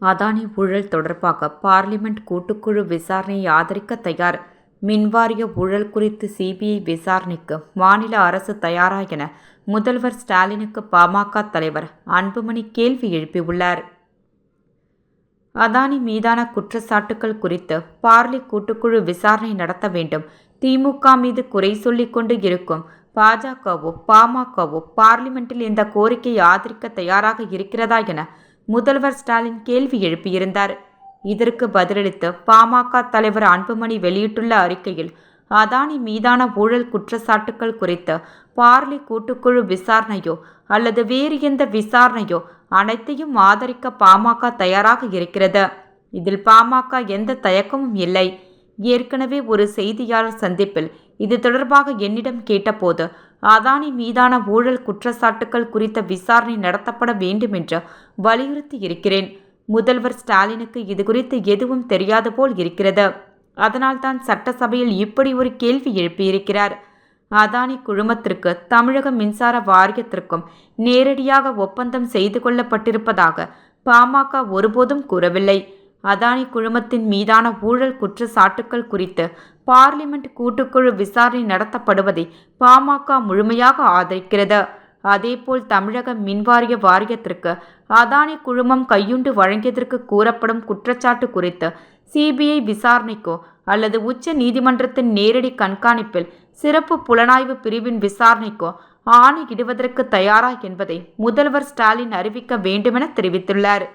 அதானி ஊழல் தொடர்பாக பார்லிமென்ட் கூட்டுக்குழு விசாரணையை ஆதரிக்க தயார். மின்வாரிய ஊழல் குறித்து சிபிஐ விசாரணைக்கு மாநில அரசு தயாரா என முதல்வர் ஸ்டாலினுக்கு பாமக தலைவர் அன்புமணி கேள்வி எழுப்பியுள்ளார். அதானி மீதான குற்றச்சாட்டுகள் குறித்து பார்லி கூட்டுக்குழு விசாரணை நடத்த வேண்டும். திமுக மீது குறை சொல்லிக் கொண்டு இருக்கும் பாஜகவோ பாமகவோ பார்லிமென்ட்டில் இந்த கோரிக்கையை ஆதரிக்க தயாராக இருக்கிறதா என முதல்வர் ஸ்டாலின் கேள்வி எழுப்பியிருந்தார். இதற்கு பதிலளித்து பாமக தலைவர் அன்புமணி வெளியிட்டுள்ள அறிக்கையில், அதானி மீதான ஊழல் குற்றச்சாட்டுகள் குறித்து பார்லி கூட்டுக்குழு விசாரணையோ அல்லது வேறு எந்த விசாரணையோ அனைத்தையும் ஆதரிக்க பாமக தயாராக இருக்கிறது. இதில் பாமக எந்த தயக்கமும் இல்லை. ஏற்கனவே ஒரு செய்தியாளர் சந்திப்பில் இது தொடர்பாக என்னிடம் கேட்டபோது, அதானி மீதான ஊழல் குற்றச்சாட்டுகள் குறித்த விசாரணை நடத்தப்பட வேண்டும் என்று வலியுறுத்தி இருக்கிறேன். முதல்வர் ஸ்டாலினுக்கு இது குறித்து எதுவும் தெரியாது போல் இருக்கிறது. அதனால்தான் சட்டசபையில் இப்படி ஒரு கேள்வி எழுப்பியிருக்கிறார். அதானி குழுமத்திற்கு தமிழக மின்சார வாரியத்திற்கும் நேரடியாக ஒப்பந்தம் செய்து கொள்ளப்பட்டிருப்பதாக பாமக ஒருபோதும் கூறவில்லை. அதானி குழுமத்தின் மீதான ஊழல் குற்றச்சாட்டுகள் குறித்து பார்லிமென்ட் கூட்டுக்குழு விசாரணை நடத்தப்படுவதை பாமக முழுமையாக ஆதரிக்கிறது. அதேபோல் தமிழக மின்வாரிய வாரியத்திற்கு அதானி குழுமம் கையுண்டு வழங்கியதற்கு கூறப்படும் குற்றச்சாட்டு குறித்து சிபிஐ விசாரணைக்கோ அல்லது உச்ச நீதிமன்றத்தின் நேரடி கண்காணிப்பில் சிறப்பு புலனாய்வு பிரிவின் விசாரணைக்கோ ஆணையிடுவதற்கு தயாரா என்பதை முதல்வர் ஸ்டாலின் அறிவிக்க வேண்டுமென தெரிவித்துள்ளார்.